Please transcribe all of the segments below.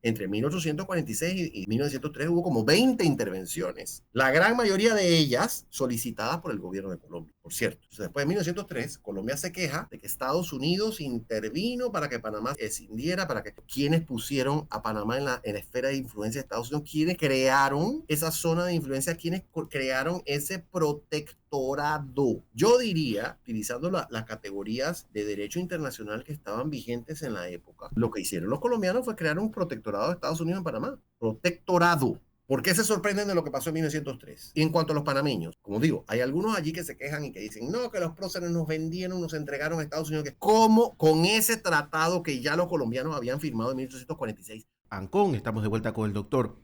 entre 1846 y 1903 hubo como 20 intervenciones, la gran mayoría de ellas solicitadas por el gobierno de Colombia, por cierto. Entonces, después de 1903, Colombia se queja de que Estados Unidos intervino para que Panamá escindiera, para que quienes pusieron a Panamá en la esfera de influencia de Estados Unidos, quienes crearon esa zona de influencia, quienes crearon ese protectorado. Yo diría, utilizando las categorías de derecho internacional que estaban vigentes en la época, lo que hicieron los colombianos fue crear un protectorado de Estados Unidos en Panamá. Protectorado. ¿Por qué se sorprenden de lo que pasó en 1903? Y en cuanto a los panameños, como digo, hay algunos allí que se quejan y que dicen, no, que los próceres nos vendieron, nos entregaron a Estados Unidos. ¿Cómo con ese tratado que ya los colombianos habían firmado en 1846? Ancón, estamos de vuelta con el doctor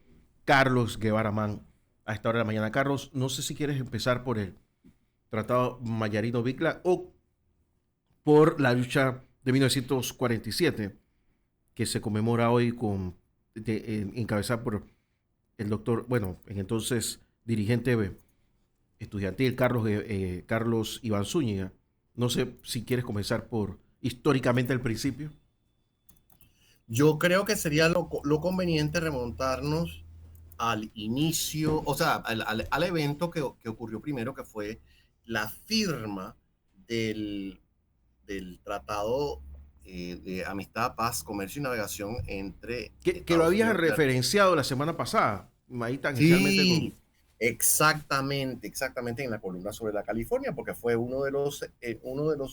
Carlos Guevara Mann a esta hora de la mañana. Carlos, no sé si quieres empezar por el Tratado Mayarino-Bicla o por la lucha de 1947, que se conmemora hoy encabezada por el doctor, bueno, en entonces dirigente estudiantil Carlos Iván Zúñiga. No sé si quieres comenzar por históricamente el principio. Yo creo que sería lo conveniente remontarnos al inicio, o sea, al evento que ocurrió primero, que fue la firma del, del Tratado de Amistad, Paz, Comercio y Navegación entre Que lo Estados habías Unidos y Argentina. referenciado la semana pasada, ahí tangencialmente con... Sí, exactamente en la columna sobre la California, porque fue uno de los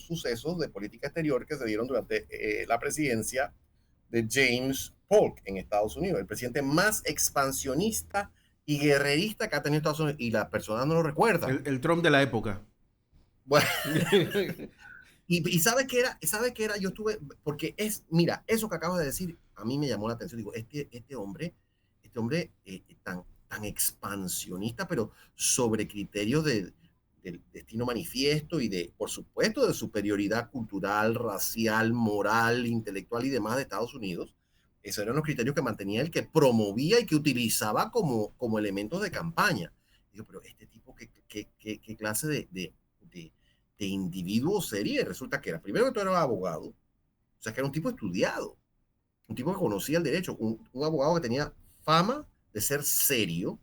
sucesos de política exterior que se dieron durante la presidencia de James Polk en Estados Unidos, el presidente más expansionista y guerrerista que ha tenido Estados Unidos, y las personas no lo recuerdan. El Trump de la época. Bueno, y ¿sabe qué era? Yo estuve, porque mira, eso que acabas de decir, a mí me llamó la atención. Digo, este hombre tan expansionista, pero sobre criterios del destino manifiesto y por supuesto, de superioridad cultural, racial, moral, intelectual y demás de Estados Unidos. Esos eran los criterios que mantenía él, que promovía y que utilizaba como elementos de campaña. Digo, pero este tipo, ¿qué clase de de individuo sería? Y resulta que era, primero que todo era abogado, o sea, que era un tipo estudiado, un tipo que conocía el derecho, un abogado que tenía fama de ser serio,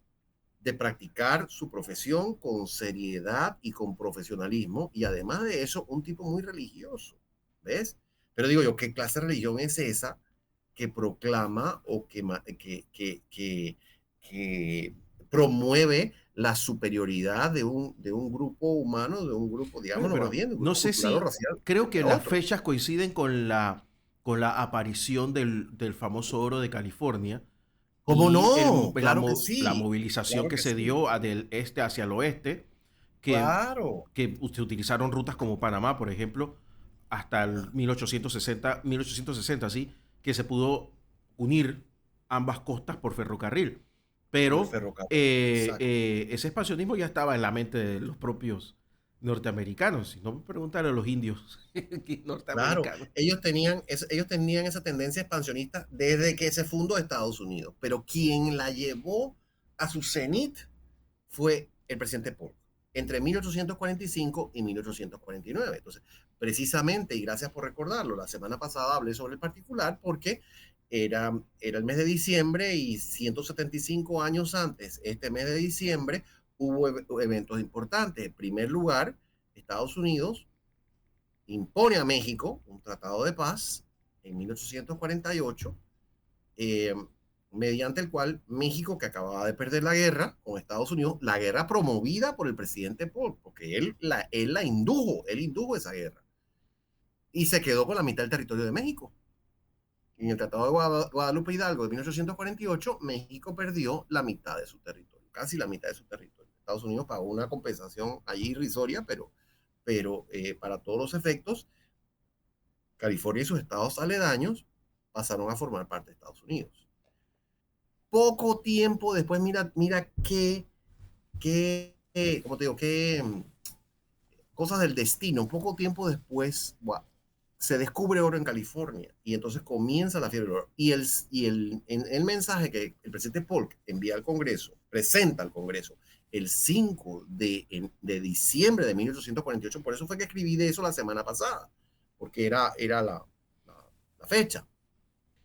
de practicar su profesión con seriedad y con profesionalismo, y además de eso, un tipo muy religioso, ¿ves? Pero digo yo, ¿qué clase de religión es esa que proclama o que promueve la superioridad de un grupo humano, de un grupo, Bueno, digámoslo más pero bien, de un no grupo sé cultural o si racial creo frente que a las otro? fechas coinciden con la aparición del famoso oro de California ¿Cómo y no? Claro que la sí, movilización claro que que se sí, dio del este hacia el oeste, que, claro. que se utilizaron rutas como Panamá, por ejemplo, hasta el 1860, sí, que se pudo unir ambas costas por ferrocarril. Por Pero ferrocarril, exacto. ese expansionismo ya estaba en la mente de los propios norteamericanos. Si no, preguntarle a los indios Claro, norteamericanos. ellos tenían esa tendencia expansionista desde que se fundó Estados Unidos, pero quien la llevó a su cenit fue el presidente Polk entre 1845 y 1849. Entonces, precisamente, y gracias por recordarlo, la semana pasada hablé sobre el particular porque era el mes de diciembre y 175 años antes, este mes de diciembre, hubo eventos importantes. En primer lugar, Estados Unidos impone a México un tratado de paz en 1848, eh, mediante el cual México, que acababa de perder la guerra con Estados Unidos, la guerra promovida por el presidente Paul, porque él indujo esa guerra, y se quedó con la mitad del territorio de México. En el Tratado de Guadalupe Hidalgo de 1848, México perdió la mitad de su territorio, casi la mitad de su territorio. Estados Unidos pagó una compensación allí irrisoria, pero para todos los efectos, California y sus estados aledaños pasaron a formar parte de Estados Unidos. Poco tiempo después, mira como te digo, cosas del destino. Poco tiempo después, wow, se descubre oro en California y entonces comienza la fiebre del oro. El mensaje que el presidente Polk envía al Congreso, presenta al Congreso el 5 de diciembre de 1848, por eso fue que escribí de eso la semana pasada, porque era la fecha.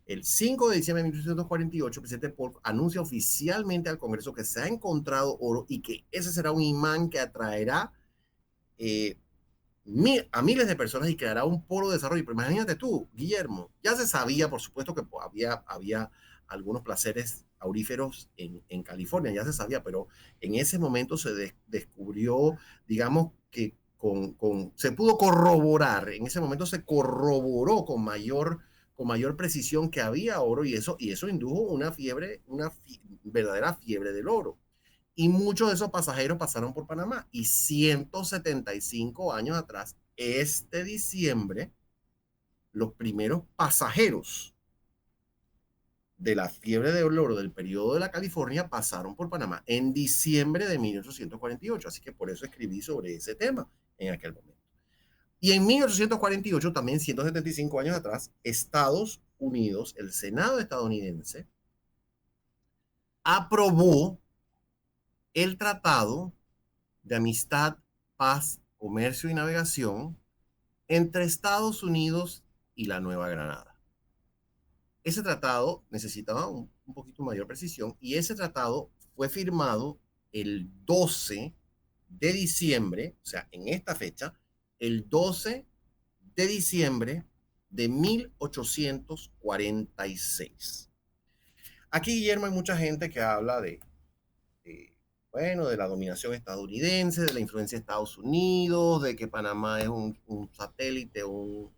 El 5 de diciembre de 1848, el presidente Polk anuncia oficialmente al Congreso que se ha encontrado oro y que ese será un imán que atraerá eh, a miles de personas y creará un polo de desarrollo. Pero imagínate tú, Guillermo, ya se sabía, por supuesto, que había algunos placeres auríferos en California, ya se sabía, pero en ese momento se descubrió, digamos, que se pudo corroborar, en ese momento se corroboró con mayor precisión que había oro y eso indujo una fiebre, verdadera fiebre del oro. Y muchos de esos pasajeros pasaron por Panamá. Y 175 años atrás, este diciembre, los primeros pasajeros de la fiebre de oro del periodo de la California pasaron por Panamá en diciembre de 1848. Así que por eso escribí sobre ese tema en aquel momento. Y en 1848, también 175 años atrás, Estados Unidos, el Senado estadounidense, aprobó el Tratado de Amistad, Paz, Comercio y Navegación entre Estados Unidos y la Nueva Granada. Ese tratado necesitaba un poquito mayor precisión y ese tratado fue firmado el 12 de diciembre, o sea, en esta fecha, el 12 de diciembre de 1846. Aquí, Guillermo, hay mucha gente que habla de, bueno, de la dominación estadounidense, de la influencia de Estados Unidos, de que Panamá es un satélite, un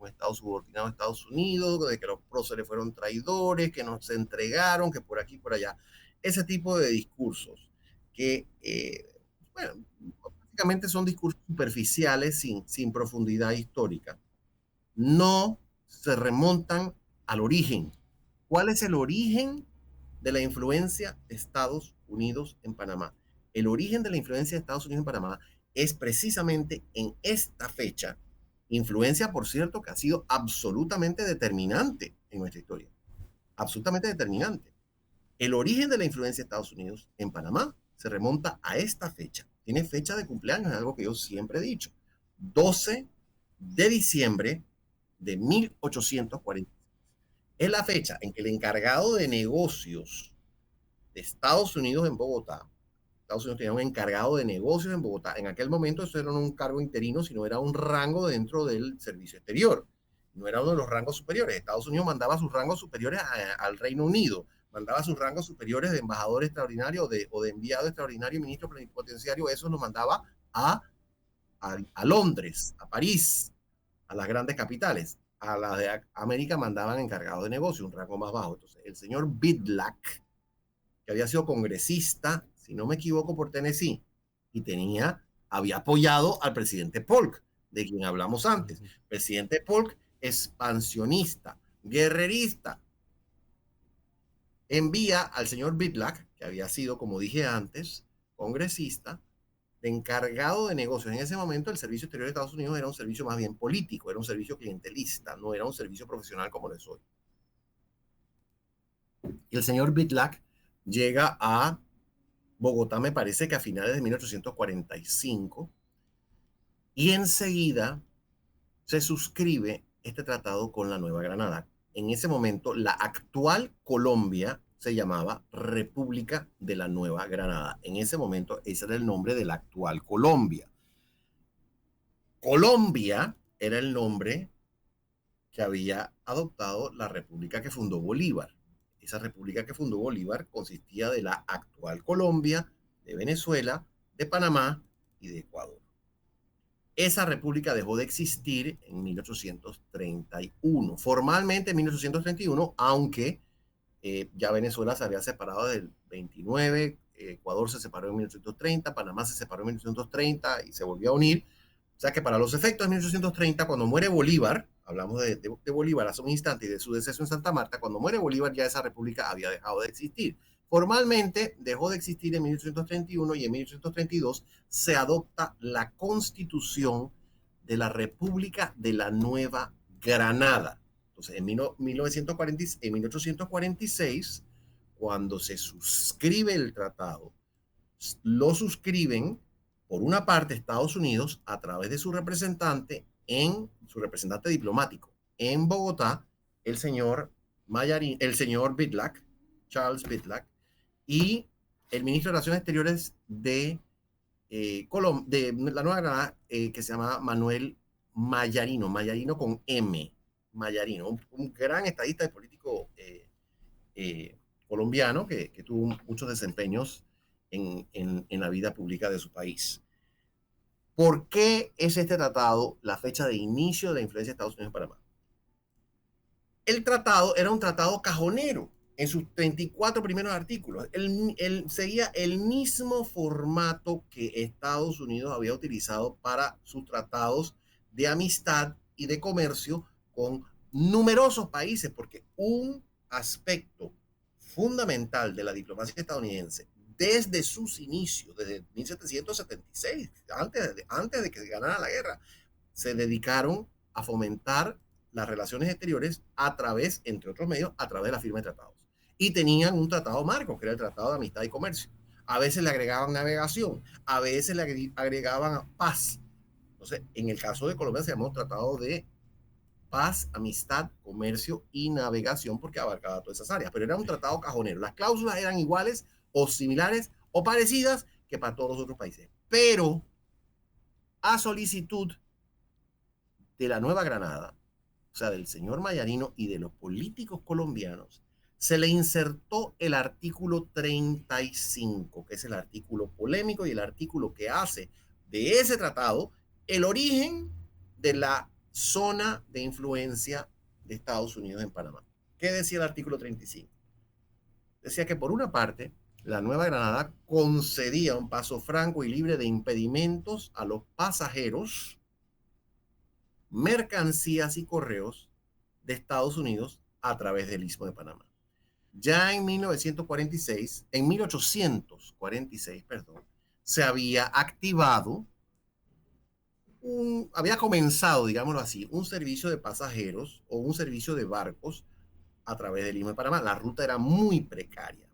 estado subordinado a Estados Unidos, de que los próceres fueron traidores, que nos entregaron, que por aquí, por allá. Ese tipo de discursos que, bueno, básicamente son discursos superficiales sin profundidad histórica. No se remontan al origen. ¿Cuál es el origen de la influencia de Estados Unidos en Panamá? El origen de la influencia de Estados Unidos en Panamá es precisamente en esta fecha, influencia, por cierto, que ha sido absolutamente determinante en nuestra historia, absolutamente determinante. El origen de la influencia de Estados Unidos en Panamá se remonta a esta fecha. Tiene fecha de cumpleaños, es algo que yo siempre he dicho. 12 de diciembre de 1840. Es la fecha en que el encargado de negocios de Estados Unidos en Bogotá, Estados Unidos tenía un encargado de negocios en Bogotá. En aquel momento eso era un cargo interino, sino era un rango dentro del servicio exterior. No era uno de los rangos superiores. Estados Unidos mandaba sus rangos superiores al Reino Unido, mandaba sus rangos superiores de embajador extraordinario o de enviado extraordinario, ministro plenipotenciario, eso lo mandaba a Londres, a París, a las grandes capitales. A las de América mandaban encargados de negocio, un rango más bajo. Entonces, el señor Bidlack, que había sido congresista, si no me equivoco, por Tennessee, y había apoyado al presidente Polk, de quien hablamos antes. Presidente Polk, expansionista, guerrerista, envía al señor Bidlack, que había sido, como dije antes, congresista, de encargado de negocios. En ese momento el servicio exterior de Estados Unidos era un servicio más bien político, era un servicio clientelista, no era un servicio profesional como lo es hoy. Y el señor Bidlack llega a Bogotá, me parece que a finales de 1845, y enseguida se suscribe este tratado con la Nueva Granada. En ese momento, la actual Colombia se llamaba República de la Nueva Granada. En ese momento, ese era el nombre de la actual Colombia. Colombia era el nombre que había adoptado la república que fundó Bolívar. Esa república que fundó Bolívar consistía de la actual Colombia, de Venezuela, de Panamá y de Ecuador. Esa república dejó de existir en 1831, formalmente en 1831, aunque ya Venezuela se había separado del 29, Ecuador se separó en 1830, Panamá se separó en 1830 y se volvió a unir. O sea que para los efectos de 1830, cuando muere Bolívar, hablamos de Bolívar hace un instante y de su deceso en Santa Marta, cuando muere Bolívar ya esa república había dejado de existir. Formalmente dejó de existir en 1831 y en 1832 se adopta la Constitución de la República de la Nueva Granada. Entonces, en 1846, cuando se suscribe el tratado, lo suscriben por una parte Estados Unidos a través de su representante diplomático en Bogotá, el señor el señor Bitlack, Charles Bitlack, y el ministro de Relaciones Exteriores de la Nueva Granada, que se llama Manuel Mayarino, Mayarino con M, Mayarino, un gran estadista y político eh, colombiano que tuvo muchos desempeños en la vida pública de su país. ¿Por qué es este tratado la fecha de inicio de la influencia de Estados Unidos en Panamá? El tratado era un tratado cajonero en sus 34 primeros artículos. Él seguía el mismo formato que Estados Unidos había utilizado para sus tratados de amistad y de comercio con numerosos países, porque un aspecto fundamental de la diplomacia estadounidense desde sus inicios, desde 1776, antes de que se ganara la guerra, se dedicaron a fomentar las relaciones exteriores a través, entre otros medios, a través de la firma de tratados. Y tenían un tratado marco, que era el Tratado de Amistad y Comercio. A veces le agregaban navegación, a veces le agregaban paz. Entonces, en el caso de Colombia se llamó Tratado de Paz, Amistad, Comercio y Navegación, porque abarcaba todas esas áreas. Pero era un tratado cajonero. Las cláusulas eran iguales o similares o parecidas que para todos los otros países. Pero a solicitud de la Nueva Granada, o sea, del señor Mayarino y de los políticos colombianos, se le insertó el artículo 35, que es el artículo polémico y el artículo que hace de ese tratado el origen de la zona de influencia de Estados Unidos en Panamá. ¿Qué decía el artículo 35? Decía que por una parte, la Nueva Granada concedía un paso franco y libre de impedimentos a los pasajeros, mercancías y correos de Estados Unidos a través del Istmo de Panamá. Ya en 1846, perdón, se había activado, había comenzado, digámoslo así, un servicio de pasajeros o un servicio de barcos a través del Istmo de Panamá. La ruta era muy precaria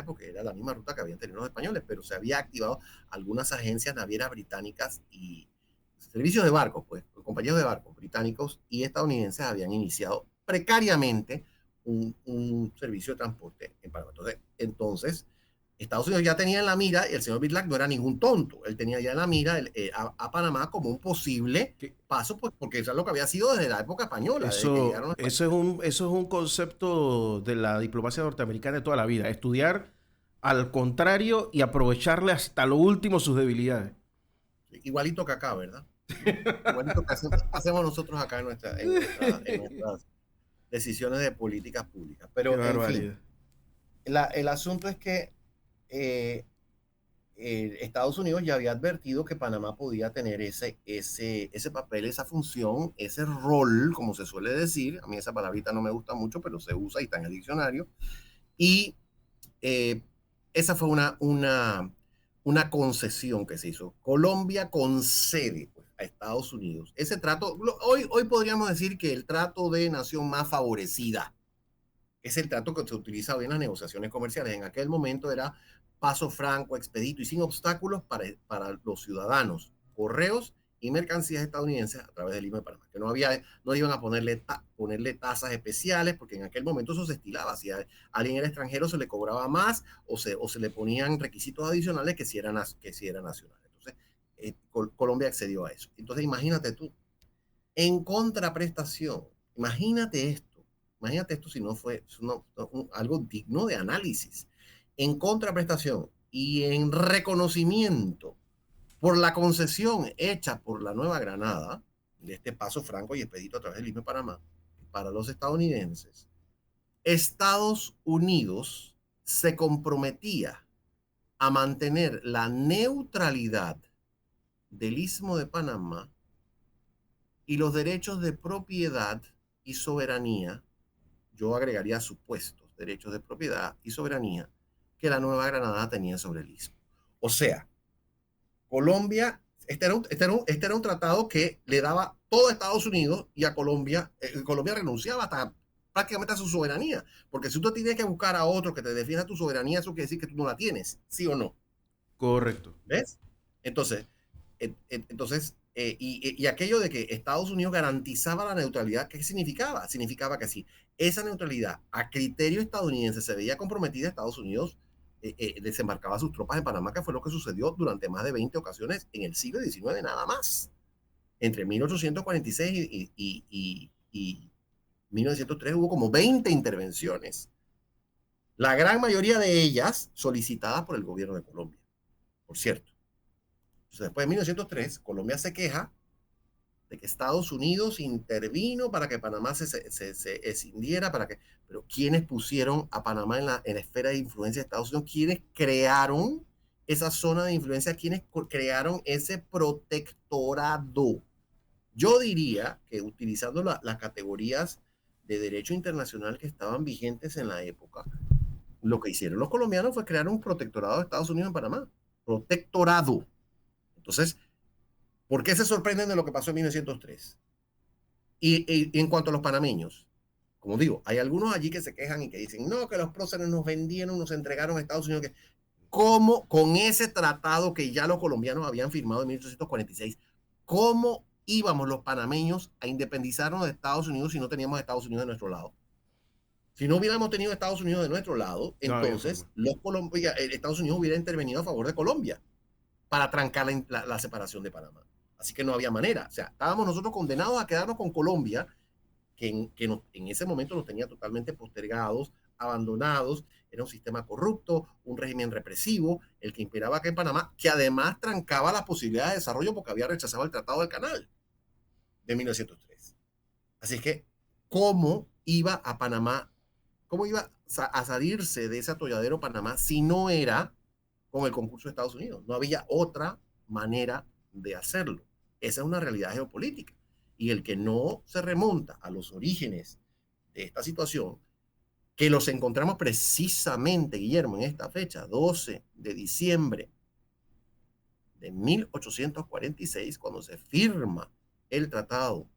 porque era la misma ruta que habían tenido los españoles, pero se había activado algunas agencias navieras británicas y servicios de barcos, pues, compañías de barcos británicos y estadounidenses habían iniciado precariamente un servicio de transporte en Panamá. Entonces, Estados Unidos ya tenía en la mira, y el señor Bitlack no era ningún tonto, él tenía ya en la mira a Panamá como un posible paso, pues, porque eso es lo que había sido desde la época española, desde que llegaron los eso es un concepto de la diplomacia norteamericana de toda la vida, estudiar al contrario y aprovecharle hasta lo último sus debilidades. Igualito que acá, ¿verdad? Igualito que hacemos nosotros acá en nuestras decisiones de políticas públicas. Qué Pero, en fin, barbaridad. el asunto es que Estados Unidos ya había advertido que Panamá podía tener ese papel, esa función, ese rol, como se suele decir. A mí esa palabrita no me gusta mucho, pero se usa y está en el diccionario. Y esa fue una concesión que se hizo. Colombia concede, pues, a Estados Unidos ese trato. Hoy podríamos decir que el trato de nación más favorecida es el trato que se utiliza hoy en las negociaciones comerciales. En aquel momento era paso franco, expedito y sin obstáculos para los ciudadanos, correos y mercancías estadounidenses a través del Istmo de Panamá, que no iban a ponerle tasas especiales, porque en aquel momento eso se estilaba. Si a alguien era extranjero se le cobraba más o se le ponían requisitos adicionales que si era nacional. Entonces, Colombia accedió a eso. Entonces, imagínate tú, en contraprestación, imagínate esto si no fue algo digno de análisis. En contraprestación y en reconocimiento por la concesión hecha por la Nueva Granada, de este paso franco y expedito a través del Istmo de Panamá, para los estadounidenses, Estados Unidos se comprometía a mantener la neutralidad del Istmo de Panamá y los derechos de propiedad y soberanía, yo agregaría supuestos derechos de propiedad y soberanía que la Nueva Granada tenía sobre el Istmo. O sea, Colombia, este era un tratado que le daba todo a Estados Unidos y a Colombia. Colombia renunciaba hasta prácticamente a su soberanía, porque si tú tienes que buscar a otro que te defienda tu soberanía, eso quiere decir que tú no la tienes, ¿sí o no? Correcto. ¿Ves? Entonces, y aquello de que Estados Unidos garantizaba la neutralidad, ¿qué significaba? Significaba que si esa neutralidad a criterio estadounidense se veía comprometida, Estados Unidos desembarcaba sus tropas en Panamá, que fue lo que sucedió durante más de 20 ocasiones en el siglo XIX, nada más. Entre 1846 y 1903 hubo como 20 intervenciones, la gran mayoría de ellas solicitadas por el gobierno de Colombia, por cierto. Entonces, después de 1903, Colombia se queja de que Estados Unidos intervino para que Panamá se escindiera, pero ¿quiénes pusieron a Panamá en la esfera de influencia de Estados Unidos? ¿Quiénes crearon esa zona de influencia? ¿Quiénes crearon ese protectorado? Yo diría que utilizando las categorías de derecho internacional que estaban vigentes en la época, lo que hicieron los colombianos fue crear un protectorado de Estados Unidos en Panamá. Protectorado. Entonces, ¿por qué se sorprenden de lo que pasó en 1903? Y en cuanto a los panameños, como digo, hay algunos allí que se quejan y que dicen, no, que los próceres nos vendieron, nos entregaron a Estados Unidos. ¿Cómo con ese tratado que ya los colombianos habían firmado en 1846, cómo íbamos los panameños a independizarnos de Estados Unidos si no teníamos a Estados Unidos de nuestro lado? Si no hubiéramos tenido Estados Unidos de nuestro lado, entonces Estados Unidos hubiera intervenido a favor de Colombia para trancar la separación de Panamá. Así que no había manera. O sea, estábamos nosotros condenados a quedarnos con Colombia, que en ese momento nos tenía totalmente postergados, abandonados. Era un sistema corrupto, un régimen represivo, el que imperaba acá en Panamá, que además trancaba las posibilidades de desarrollo porque había rechazado el Tratado del Canal de 1903. Así que, ¿cómo iba a Panamá? ¿Cómo iba a salirse de ese atolladero Panamá si no era con el concurso de Estados Unidos? No había otra manera de hacerlo. Esa es una realidad geopolítica. Y el que no se remonta a los orígenes de esta situación, que los encontramos precisamente, Guillermo, en esta fecha, 12 de diciembre de 1846, cuando se firma el tratado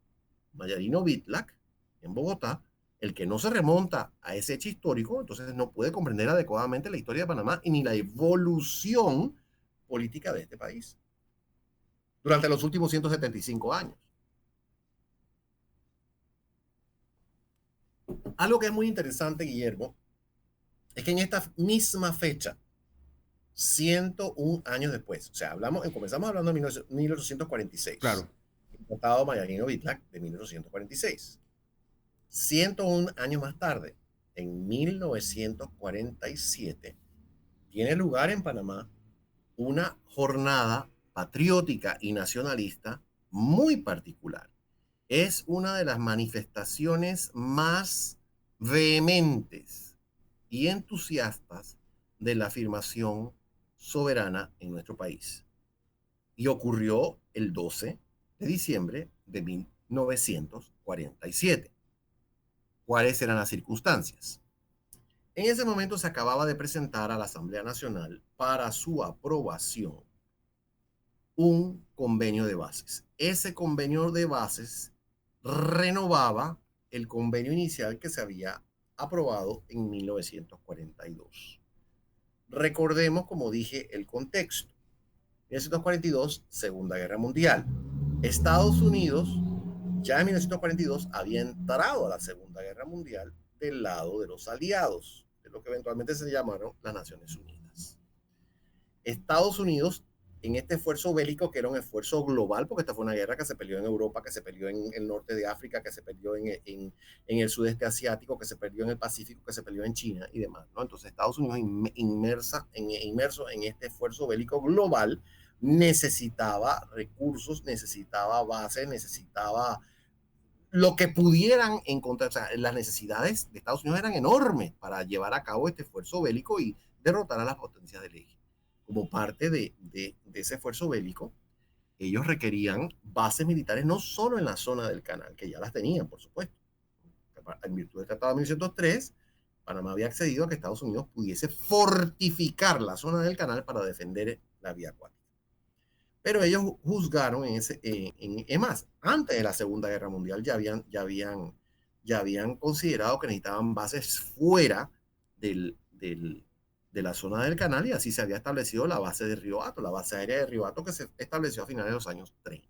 Mayarino-Bitlac en Bogotá, el que no se remonta a ese hecho histórico, entonces no puede comprender adecuadamente la historia de Panamá y ni la evolución política de este país durante los últimos 175 años. Algo que es muy interesante, Guillermo, es que en esta misma fecha, 101 años después, o sea, comenzamos hablando de 1846, Claro. el Tratado Mayarino-Bitlac de 1846. 101 años más tarde, en 1947, tiene lugar en Panamá una jornada patriótica y nacionalista muy particular. Es una de las manifestaciones más vehementes y entusiastas de la afirmación soberana en nuestro país. Y ocurrió el 12 de diciembre de 1947. ¿Cuáles eran las circunstancias? En ese momento se acababa de presentar a la Asamblea Nacional para su aprobación un convenio de bases. Ese convenio de bases renovaba el convenio inicial que se había aprobado en 1942. Recordemos, como dije, el contexto. 1942, Segunda Guerra Mundial. Estados Unidos ya en 1942 había entrado a la Segunda Guerra Mundial del lado de los aliados, de lo que eventualmente se llamaron las Naciones Unidas. Estados Unidos, en este esfuerzo bélico, que era un esfuerzo global, porque esta fue una guerra que se peleó en Europa, que se peleó en el norte de África, que se peleó en el sudeste asiático, que se peleó en el Pacífico, que se peleó en China y demás, ¿no? Entonces Estados Unidos inmerso en este esfuerzo bélico global necesitaba recursos, necesitaba bases, necesitaba lo que pudieran encontrar. O sea, las necesidades de Estados Unidos eran enormes para llevar a cabo este esfuerzo bélico y derrotar a las potencias del eje. Como parte de ese esfuerzo bélico, ellos requerían bases militares no solo en la zona del canal, que ya las tenían, por supuesto. En virtud del Tratado de 1903, Panamá había accedido a que Estados Unidos pudiese fortificar la zona del canal para defender la vía acuática. Pero ellos juzgaron es más, antes de la Segunda Guerra Mundial ya habían considerado que necesitaban bases fuera de la zona del canal, y así se había establecido la base de Río Hato, la base aérea de Río Hato, que se estableció a finales de los años 30.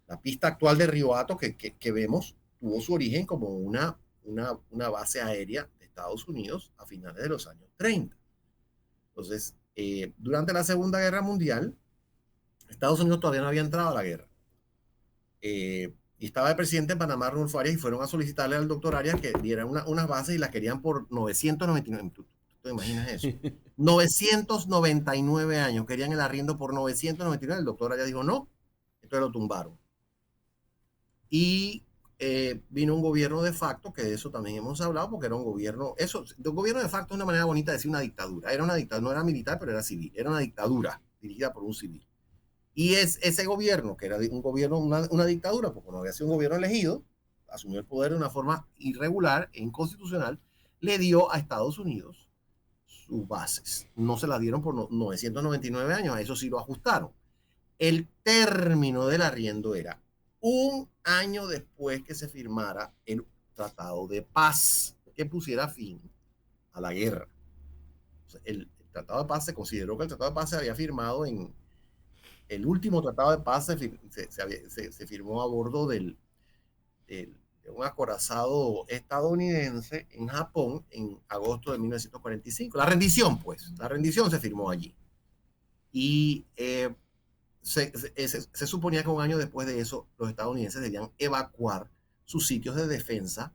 La pista actual de Río Hato que vemos tuvo su origen como una base aérea de Estados Unidos a finales de los años 30. Entonces, durante la Segunda Guerra Mundial, Estados Unidos todavía no había entrado a la guerra. Y estaba el presidente de Panamá, Rodolfo Arias, y fueron a solicitarle al doctor Arias que diera unas bases y las querían por 999. ¿Tú te imaginas eso? 999 años, querían el arriendo por 999. El doctor Arias dijo no, entonces lo tumbaron. Y vino un gobierno de facto, que de eso también hemos hablado, porque era un gobierno, un gobierno de facto es una manera bonita de decir una dictadura. Era una dictadura, no era militar, pero era civil. Era una dictadura dirigida por un civil. Y ese gobierno, que era un gobierno, una dictadura, porque no había sido un gobierno elegido, asumió el poder de una forma irregular e inconstitucional, le dio a Estados Unidos sus bases. No se las dieron por 999 años, a eso sí lo ajustaron. El término del arriendo era un año después que se firmara el Tratado de Paz, que pusiera fin a la guerra. O sea, el Tratado de Paz se consideró que el Tratado de Paz se había firmado el último Tratado de Paz se firmó a bordo de un acorazado estadounidense en Japón en agosto de 1945. La rendición se firmó allí. Y se suponía que un año después de eso los estadounidenses debían evacuar sus sitios de defensa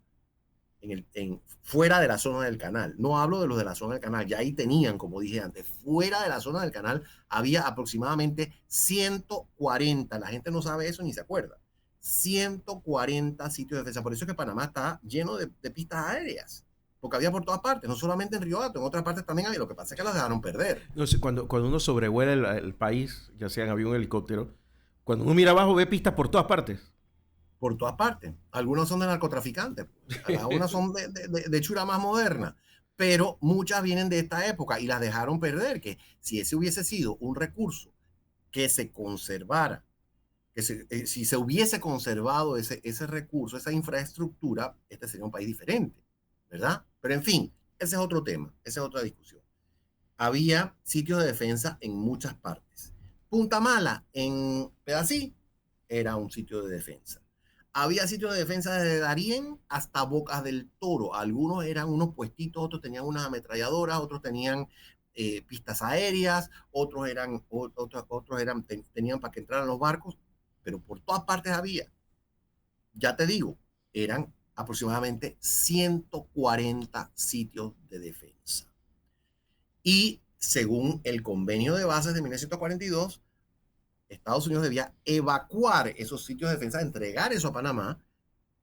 fuera de la zona del canal. No hablo de los de la zona del canal, ya ahí tenían, como dije antes, fuera de la zona del canal había aproximadamente 140, la gente no sabe eso ni se acuerda, 140 sitios de defensa. Por eso es que Panamá está lleno de pistas aéreas, porque había por todas partes, no solamente en Río Hato, en otras partes también había. Lo que pasa es que las dejaron perder. No sé, cuando uno sobrevuela el país, ya sea en avión o helicóptero, cuando uno mira abajo ve pistas por todas partes. Por todas partes. Algunos son de narcotraficantes, algunas son de chura más moderna, pero muchas vienen de esta época y las dejaron perder, que si ese hubiese sido un recurso que se conservara, si se hubiese conservado ese recurso, esa infraestructura, este sería un país diferente, ¿verdad? Pero en fin, ese es otro tema, esa es otra discusión. Había sitios de defensa en muchas partes. Punta Mala, en Pedací, era un sitio de defensa. Había sitios de defensa desde Darién hasta Bocas del Toro. Algunos eran unos puestitos, otros tenían unas ametralladoras, otros tenían pistas aéreas, otros tenían para que entraran los barcos, pero por todas partes había. Ya te digo, eran aproximadamente 140 sitios de defensa. Y según el convenio de bases de 1942, Estados Unidos debía evacuar esos sitios de defensa, entregar eso a Panamá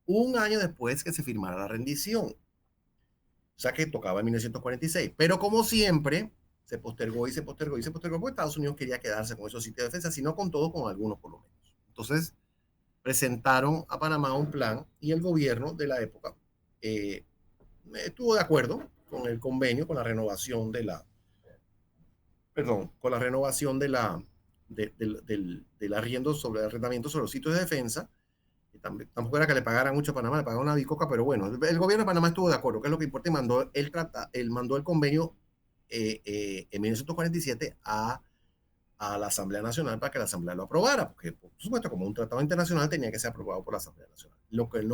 un año después que se firmara la rendición. O sea que tocaba en 1946. Pero como siempre, se postergó y se postergó y se postergó, porque Estados Unidos quería quedarse con esos sitios de defensa, sino con todo, con algunos por lo menos. Entonces, presentaron a Panamá un plan y el gobierno de la época estuvo de acuerdo con el convenio, con la renovación con la renovación del arriendo sobre el arrendamiento sobre los sitios de defensa. Y tampoco era que le pagaran mucho a Panamá, le pagaban una bicoca, pero bueno, el gobierno de Panamá estuvo de acuerdo, que es lo que importa, y mandó el convenio en 1947 a la Asamblea Nacional para que la Asamblea lo aprobara, porque por supuesto, como un tratado internacional, tenía que ser aprobado por la Asamblea Nacional.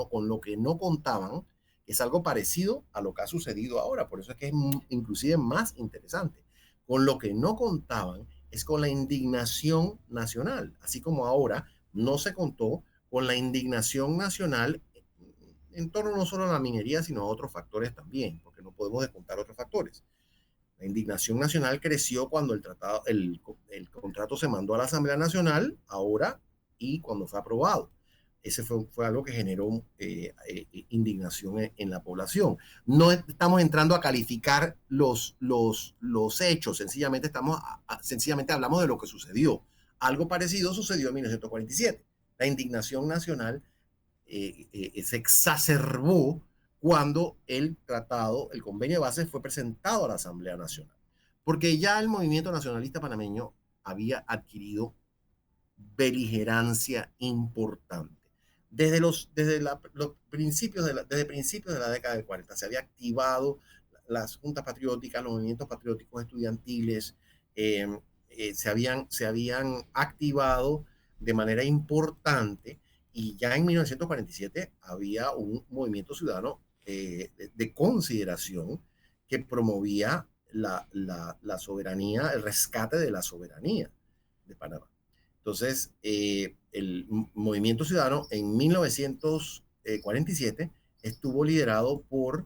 Con lo que no contaban es algo parecido a lo que ha sucedido ahora, por eso es que es inclusive más interesante. Con lo que no contaban es con la indignación nacional, así como ahora no se contó con la indignación nacional en torno no solo a la minería, sino a otros factores también, porque no podemos descontar otros factores. La indignación nacional creció cuando el contrato se mandó a la Asamblea Nacional, ahora, y cuando fue aprobado. Ese fue algo que generó indignación en la población. No estamos entrando a calificar los hechos, sencillamente hablamos de lo que sucedió. Algo parecido sucedió en 1947. La indignación nacional se exacerbó cuando el convenio de base fue presentado a la Asamblea Nacional, porque ya el movimiento nacionalista panameño había adquirido beligerancia importante. Desde principios de la década del 40 se había activado las juntas patrióticas, los movimientos patrióticos estudiantiles, se habían activado de manera importante y ya en 1947 había un movimiento ciudadano de consideración que promovía la soberanía, el rescate de la soberanía de Panamá. Entonces, el movimiento ciudadano en 1947 estuvo liderado por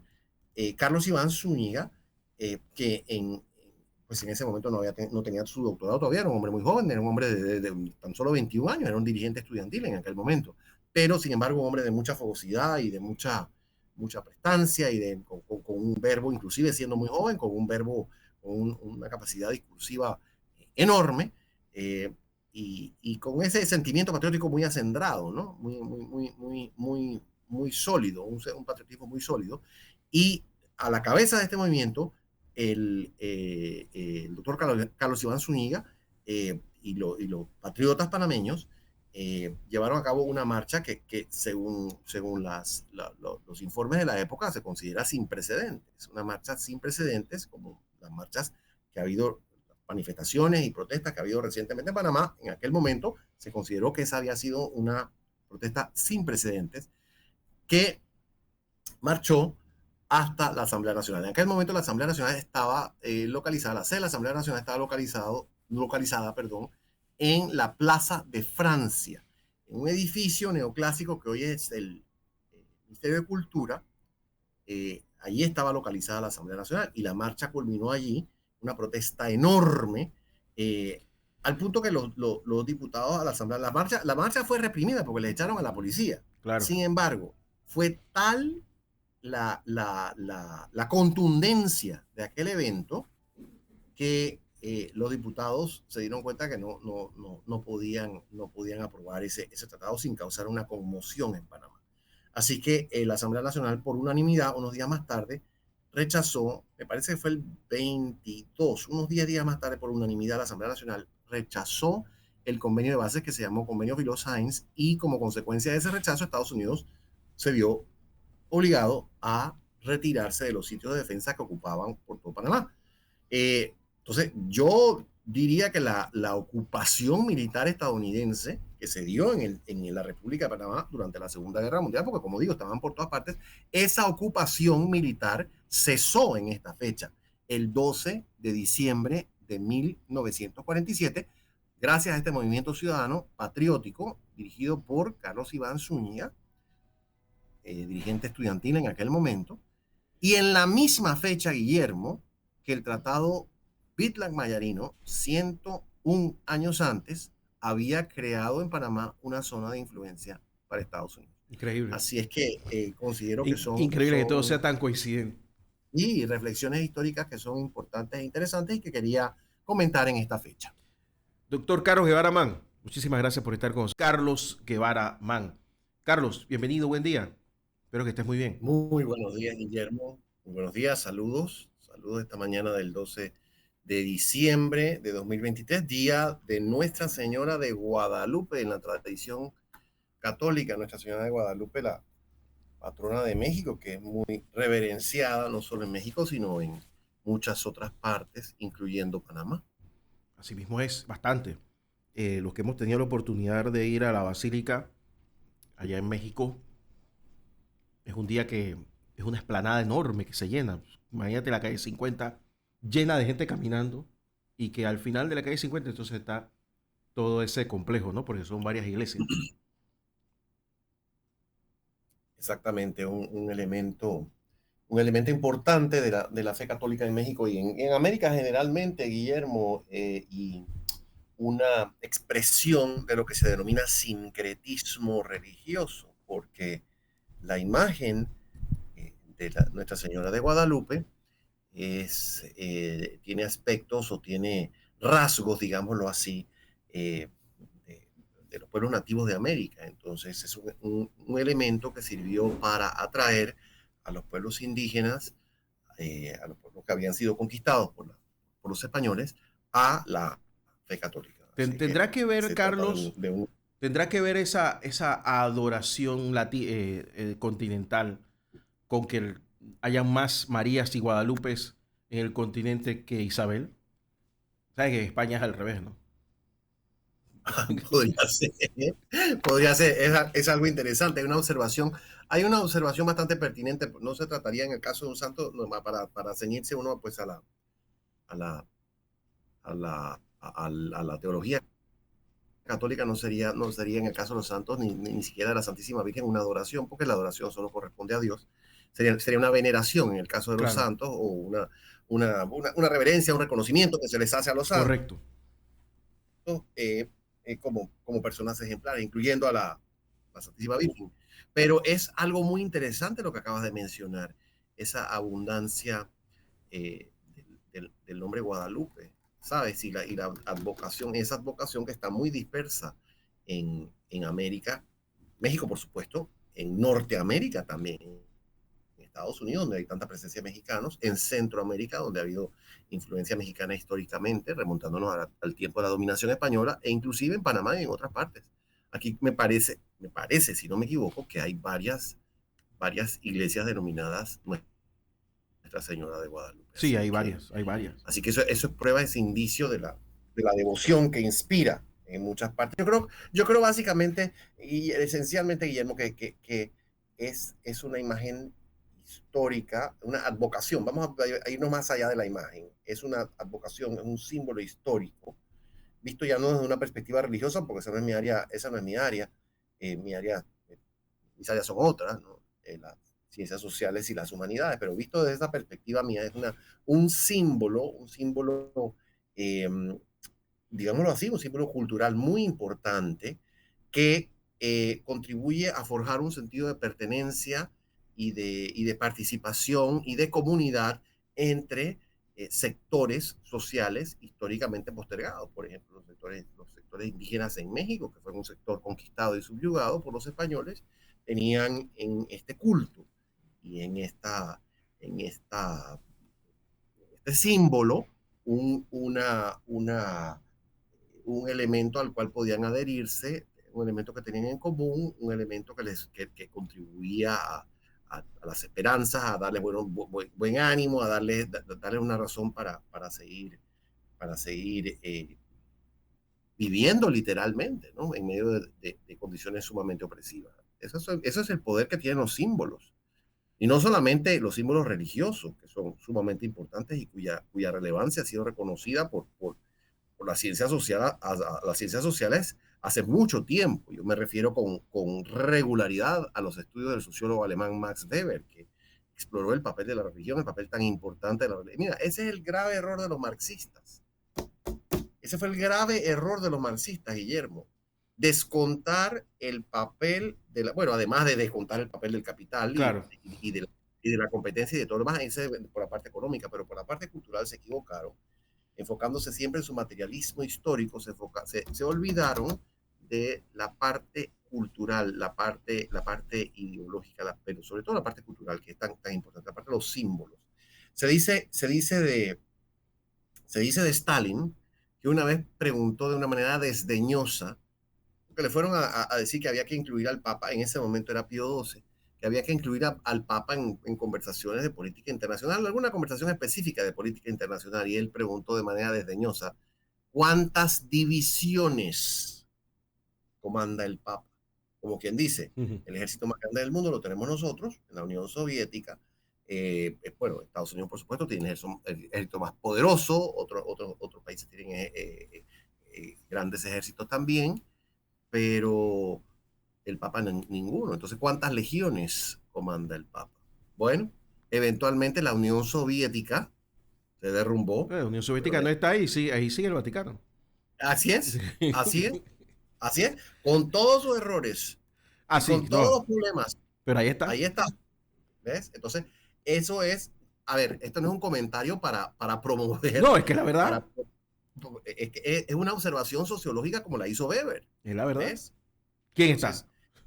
Carlos Iván Zúñiga, que pues en ese momento no tenía su doctorado todavía, era un hombre muy joven, era un hombre de tan solo 21 años, era un dirigente estudiantil en aquel momento, pero sin embargo un hombre de mucha fogosidad y de mucha prestancia y con un verbo, inclusive siendo muy joven, con un verbo, una capacidad discursiva enorme, y con ese sentimiento patriótico muy acendrado, ¿no? Muy sólido, un patriotismo muy sólido. Y a la cabeza de este movimiento, el doctor Carlos Iván Zúñiga y los patriotas panameños llevaron a cabo una marcha que según los informes de la época se considera sin precedentes, una marcha sin precedentes como las marchas que ha habido, manifestaciones y protestas que ha habido recientemente en Panamá. En aquel momento se consideró que esa había sido una protesta sin precedentes que marchó hasta la Asamblea Nacional. En aquel momento la Asamblea Nacional estaba localizada, la sede de la Asamblea Nacional estaba localizada, en la Plaza de Francia, en un edificio neoclásico que hoy es el Ministerio de Cultura. Allí estaba localizada la Asamblea Nacional y la marcha culminó allí, una protesta enorme, al punto que los diputados a la Asamblea, la marcha fue reprimida porque le echaron a la policía. Claro. Sin embargo, fue tal la contundencia de aquel evento que los diputados se dieron cuenta que no podían aprobar ese tratado sin causar una conmoción en Panamá. Así que la Asamblea Nacional, por unanimidad, unos días más tarde, rechazó, me parece que fue el 22, unos 10 días más tarde, por unanimidad, la Asamblea Nacional rechazó el convenio de bases que se llamó Convenio Villot-Sáenz, y como consecuencia de ese rechazo, Estados Unidos se vio obligado a retirarse de los sitios de defensa que ocupaban por todo Panamá. Entonces, yo diría que la ocupación militar estadounidense que se dio en la República de Panamá durante la Segunda Guerra Mundial, porque como digo, estaban por todas partes, esa ocupación militar cesó en esta fecha, el 12 de diciembre de 1947, gracias a este movimiento ciudadano patriótico dirigido por Carlos Iván Zúñiga, dirigente estudiantil en aquel momento, y en la misma fecha, Guillermo, que el tratado Pitlack-Mayarino, 101 años antes, había creado en Panamá una zona de influencia para Estados Unidos. Increíble. Así es que considero que Increíble que todo sea tan coincidente. Y reflexiones históricas que son importantes e interesantes y que quería comentar en esta fecha. Doctor Carlos Guevara Mann, muchísimas gracias por estar con nosotros. Carlos Guevara Mann. Carlos, bienvenido, buen día. Espero que estés muy bien. Muy buenos días, Guillermo. Muy buenos días, saludos. Saludos esta mañana del 12 de diciembre de 2023, día de Nuestra Señora de Guadalupe, en la tradición católica. Nuestra Señora de Guadalupe, la patrona de México, que es muy reverenciada no solo en México, sino en muchas otras partes, incluyendo Panamá. Así mismo es, bastante. Los que hemos tenido la oportunidad de ir a la Basílica allá en México, es un día que es una explanada enorme que se llena. Imagínate la calle 50 llena de gente caminando, y que al final de la calle 50 entonces está todo ese complejo, ¿no? Porque son varias iglesias. Exactamente, un elemento importante de la fe católica en México y en América generalmente, Guillermo, y una expresión de lo que se denomina sincretismo religioso, porque la imagen de Nuestra Señora de Guadalupe tiene aspectos o tiene rasgos, digámoslo así, de los pueblos nativos de América. Entonces es un elemento que sirvió para atraer a los pueblos indígenas, a los pueblos que habían sido conquistados por los españoles, a la fe católica. Tendrá que ver, Carlos, tendrá que ver esa adoración continental con que haya más Marías y Guadalupes en el continente que Isabel. Sabes que en España es al revés, ¿no? Podría ser, podría ser, es algo interesante, hay una observación bastante pertinente, no se trataría en el caso de un santo, no, para ceñirse uno pues a la, a la teología católica no sería en el caso de los santos ni siquiera de la Santísima Virgen una adoración, porque la adoración solo corresponde a Dios. Sería una veneración en el caso de los Claro, santos o una reverencia, un reconocimiento que se les hace a los santos correcto. como personas ejemplares, incluyendo a la Santísima Virgen. Pero es algo muy interesante lo que acabas de mencionar, esa abundancia del nombre Guadalupe, ¿sabes? Y la advocación, esa advocación que está muy dispersa en América, México, por supuesto, en Norteamérica también, en Estados Unidos, donde hay tanta presencia de mexicanos, en Centroamérica, donde ha habido influencia mexicana históricamente, remontándonos al tiempo de la dominación española, e inclusive en Panamá y en otras partes. Aquí me parece, si no me equivoco, que hay varias iglesias denominadas Nuestra Señora de Guadalupe. Sí, hay varias, hay varias. Así que eso es prueba, ese indicio de la devoción que inspira en muchas partes. Yo creo básicamente y esencialmente, Guillermo, que es una imagen histórica, una advocación. Vamos a irnos más allá de la imagen. Es una advocación, es un símbolo histórico, visto ya no desde una perspectiva religiosa, porque esa no es mi área, mi área, mis áreas son otras, ¿no? Las ciencias sociales y las humanidades, pero visto desde esa perspectiva mía es un símbolo, eh, digámoslo así, un símbolo cultural muy importante que contribuye a forjar un sentido de pertenencia y de participación y de comunidad entre sectores sociales históricamente postergados. Por ejemplo, los sectores indígenas en México, que fue un sector conquistado y subyugado por los españoles, tenían en este culto y este símbolo un elemento al cual podían adherirse, un elemento que tenían en común, un elemento que contribuía a las esperanzas, a darles buen ánimo, a darles una razón para seguir viviendo literalmente, ¿no? En medio de condiciones sumamente opresivas. Eso es el poder que tienen los símbolos. Y no solamente los símbolos religiosos, que son sumamente importantes y cuya relevancia ha sido reconocida por la ciencia social, las ciencias sociales hace mucho tiempo. Yo me refiero con regularidad a los estudios del sociólogo alemán Max Weber, que exploró el papel de la religión, el papel tan importante de la religión. Mira, ese es el grave error de los marxistas. Ese fue el grave error de los marxistas, Guillermo. Descontar el papel bueno, además de descontar el papel del capital Claro. y de la competencia y de todo lo demás, por la parte económica, pero por la parte cultural se equivocaron, enfocándose siempre en su materialismo histórico, se olvidaron de la parte cultural, la parte ideológica, pero sobre todo la parte cultural, que es tan importante, la parte de los símbolos. Se dice de Stalin que una vez preguntó de una manera desdeñosa, porque le fueron a decir que había que incluir al Papa, en ese momento era Pío XII, que había que incluir al Papa en conversaciones de política internacional, alguna conversación específica de política internacional, y él preguntó de manera desdeñosa, ¿cuántas divisiones comanda el Papa? Como quien dice, el ejército más grande del mundo lo tenemos nosotros, en la Unión Soviética. Bueno, Estados Unidos, por supuesto, tiene el ejército más poderoso, otros países tienen grandes ejércitos también, pero el Papa ninguno. Entonces, ¿cuántas legiones comanda el Papa? Bueno, eventualmente la Unión Soviética se derrumbó. La Unión Pero Soviética no está ahí, sí, ahí sigue el Vaticano. así es, así es, así es, con todos sus errores Ah, y sí, con todos no, los problemas. pero ahí está. Ahí está, ¿ves? Entonces, eso es, a ver, esto no es un comentario para promover, No, es que es la verdad. para, es una observación sociológica como la hizo Weber, Es la verdad. ¿ves? ¿Quién está?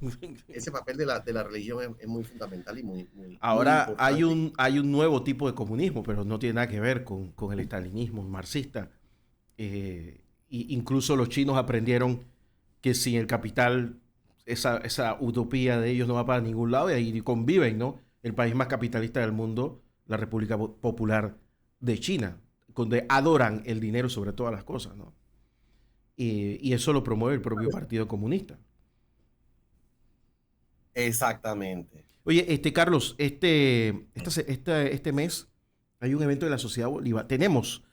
Entonces, ese papel de la religión es muy fundamental y muy Ahora importante. hay un nuevo tipo de comunismo, pero no tiene nada que ver con el estalinismo marxista. Incluso los chinos aprendieron que sin el capital, esa utopía de ellos no va para ningún lado y ahí conviven, ¿no? El país más capitalista del mundo, la República Popular de China, donde adoran el dinero sobre todas las cosas, ¿no? y eso lo promueve el propio Partido Comunista. Exactamente. Oye, Carlos, este mes hay un evento de la Sociedad Bolívar. Tenemos,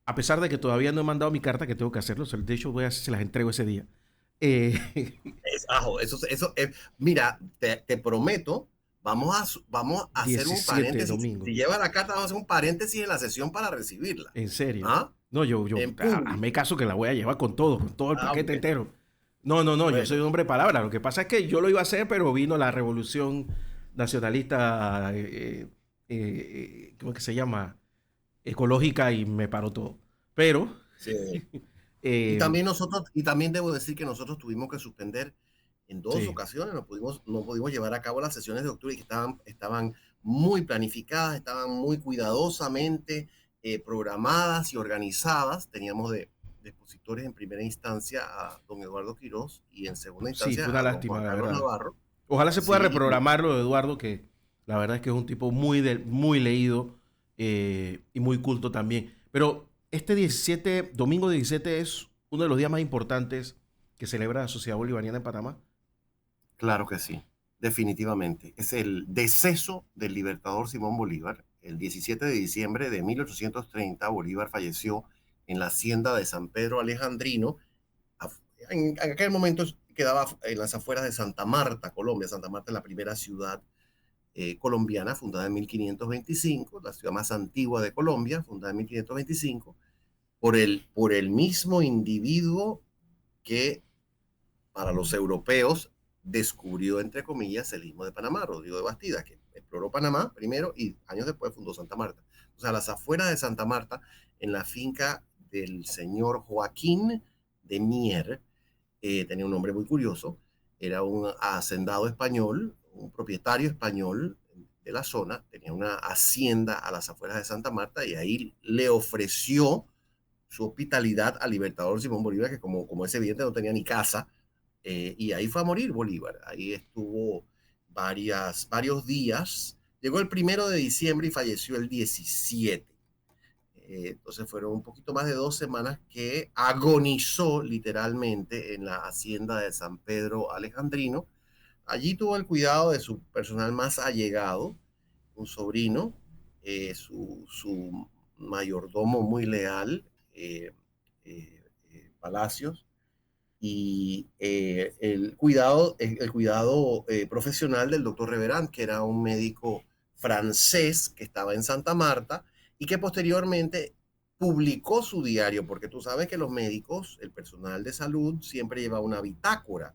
a pesar de que todavía no he mandado mi carta, que tengo que hacerlo, o sea, de hecho voy a ver si se las entrego ese día. Eh, Mira, te prometo, vamos a hacer un 17 paréntesis. domingo. Si lleva la carta, vamos a hacer un paréntesis en la sesión para recibirla. En serio. ¿Ah? No, En hazme público. caso que la voy a llevar con todo el paquete Bueno, entero. No, no, no, yo soy bueno. un hombre de palabra. Lo que pasa es que yo lo iba a hacer, pero vino la revolución nacionalista, ¿cómo es que se llama? Ecológica y me paró todo. Pero, Sí. Y eh, también y también debo decir que nosotros tuvimos que suspender en dos sí, ocasiones, no pudimos llevar a cabo las sesiones de octubre que estaban muy planificadas, estaban muy cuidadosamente programadas y organizadas. Teníamos de expositores en primera instancia a don Eduardo Quirós y en segunda sí, fue instancia una a don lástima, Juan la Carlos verdad. Navarro. Ojalá se pueda Sí, reprogramar lo de Eduardo, que la verdad es que es un tipo muy leído y muy culto también. Pero este 17, domingo 17, es uno de los días más importantes que celebra la Sociedad Bolivariana en Panamá. claro que sí, definitivamente. Es el deceso del libertador Simón Bolívar. El 17 de diciembre de 1830, Bolívar falleció en la hacienda de San Pedro Alejandrino. En aquel momento quedaba en las afueras de Santa Marta, Colombia. Santa Marta es la primera ciudad colombiana, fundada en 1525, la ciudad más antigua de Colombia, fundada en 1525, por el mismo individuo que para los europeos descubrió, entre comillas, el istmo de Panamá, Rodrigo de Bastida, que exploró Panamá primero y años después fundó Santa Marta. O sea, a las afueras de Santa Marta, en la finca del señor Joaquín de Mier, tenía un nombre muy curioso, era un hacendado español, un propietario español de la zona, tenía una hacienda a las afueras de Santa Marta y ahí le ofreció su hospitalidad al libertador Simón Bolívar, que como es evidente no tenía ni casa, y ahí fue a morir Bolívar. Ahí estuvo varios días. Llegó el 1 de diciembre y falleció el 17. Entonces fueron un poquito más de 2 semanas que agonizó literalmente en la hacienda de San Pedro Alejandrino. Allí tuvo el cuidado de su personal más allegado, un sobrino, su mayordomo muy leal, Palacios, y el cuidado profesional del doctor Reverand, que era un médico francés que estaba en Santa Marta y que posteriormente publicó su diario, porque tú sabes que los médicos, el personal de salud, siempre lleva una bitácora,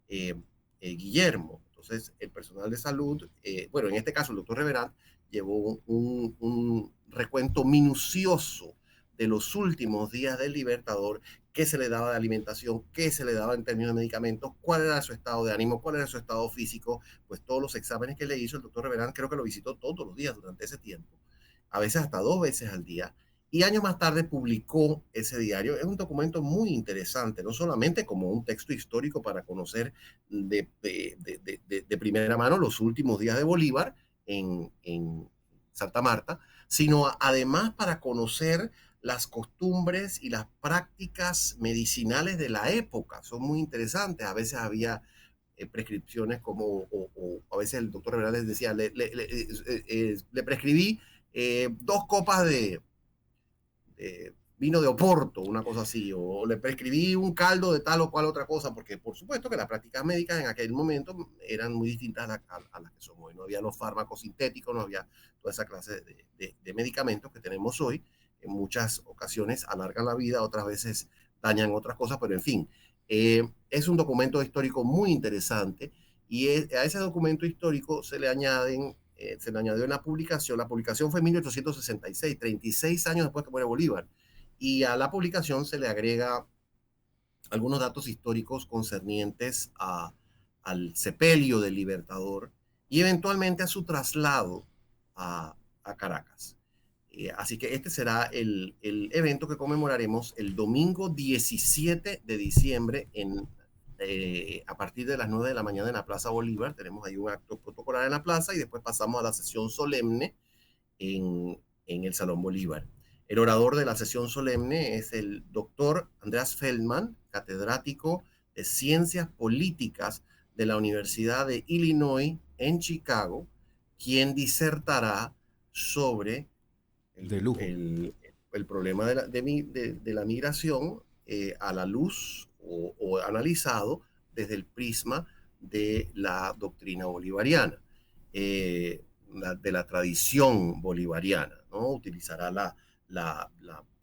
eh, Guillermo. Entonces, el personal de salud, bueno, en este caso el doctor Reverand, llevó un recuento minucioso de los últimos días del Libertador, qué se le daba de alimentación, qué se le daba en términos de medicamentos, cuál era su estado de ánimo, cuál era su estado físico, pues todos los exámenes que le hizo el doctor Reverán, creo que lo visitó todos los días durante ese tiempo, a veces hasta 2 veces al día, y años más tarde publicó ese diario. Es un documento muy interesante, no solamente como un texto histórico para conocer de primera mano los últimos días de Bolívar en Santa Marta, sino además para conocer las costumbres y las prácticas medicinales de la época. Son muy interesantes. A veces había prescripciones como, a veces el doctor Hernández decía, le prescribí 2 copas de vino de Oporto, una cosa así, o le prescribí un caldo de tal o cual otra cosa, porque por supuesto que las prácticas médicas en aquel momento eran muy distintas a las que son hoy. No había los fármacos sintéticos, no había toda esa clase de medicamentos que tenemos hoy. En muchas ocasiones alargan la vida, otras veces dañan otras cosas, pero en fin, es un documento histórico muy interesante y a ese documento histórico se le añadió una publicación. La publicación fue en 1866, 36 años después que muere Bolívar, y a la publicación se le agrega algunos datos históricos concernientes al sepelio del Libertador y eventualmente a su traslado a Caracas. Así que este será el evento que conmemoraremos el domingo 17 de diciembre a partir de las 9 de la mañana en la Plaza Bolívar. Tenemos ahí un acto protocolar en la plaza y después pasamos a la sesión solemne en el Salón Bolívar. El orador de la sesión solemne es el doctor Andreas Feldman, catedrático de Ciencias Políticas de la Universidad de Illinois en Chicago, quien disertará sobre De lujo. el problema de la migración a la luz o analizado desde el prisma de la doctrina bolivariana, de la tradición bolivariana, ¿no? Utilizará la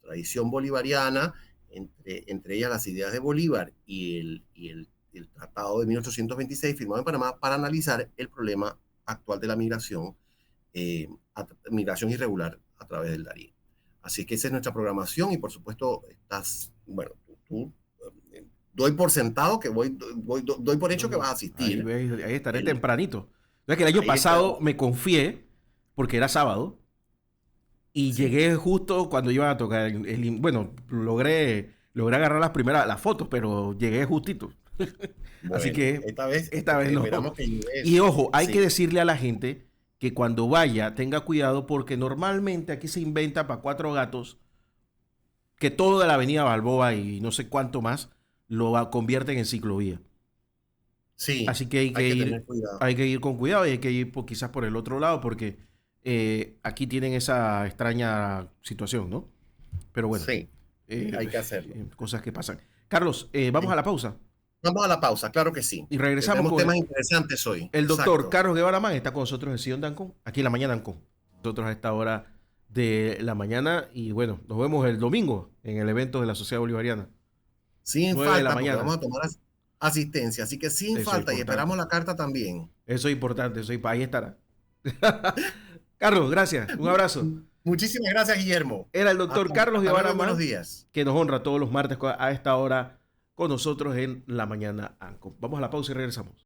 tradición bolivariana, entre ellas las ideas de Bolívar y el Tratado de 1826 firmado en Panamá para analizar el problema actual de la migración, migración irregular a través del Darién. Así que esa es nuestra programación y por supuesto bueno, tú doy por sentado que doy por hecho que vas a asistir. Ahí estaré tempranito. Es que el año pasado me confié porque era sábado y llegué justo cuando iban a tocar. Bueno, logré agarrar las fotos, pero llegué justito. Bueno, así que esta vez no. Y ojo, hay que decirle a la gente que cuando vaya tenga cuidado porque normalmente aquí se inventa para 4 gatos que toda la avenida Balboa y no sé cuánto más lo convierten en ciclovía. Sí. Así que hay que ir con cuidado y hay que ir quizás por el otro lado porque aquí tienen esa extraña situación, ¿no? Pero bueno. Sí, hay que hacerlo. Cosas que pasan. Carlos, vamos a la pausa. Vamos a la pausa, claro que sí. Y regresamos con temas interesantes hoy. El doctor Carlos Guevara Man está con nosotros en Sillón de Ancón, aquí en la mañana Ancón. Nosotros a esta hora de la mañana y bueno, nos vemos el domingo en el evento de la Sociedad Bolivariana. Sin falta, porque vamos a tomar asistencia, así que sin falta y esperamos la carta también. Eso es importante, ahí estará. Carlos, gracias, un abrazo. Muchísimas gracias, Guillermo. Era el doctor Carlos Guevara Man, buenos días, que nos honra todos los martes a esta hora con nosotros en la mañana Ancón. Vamos a la pausa y regresamos.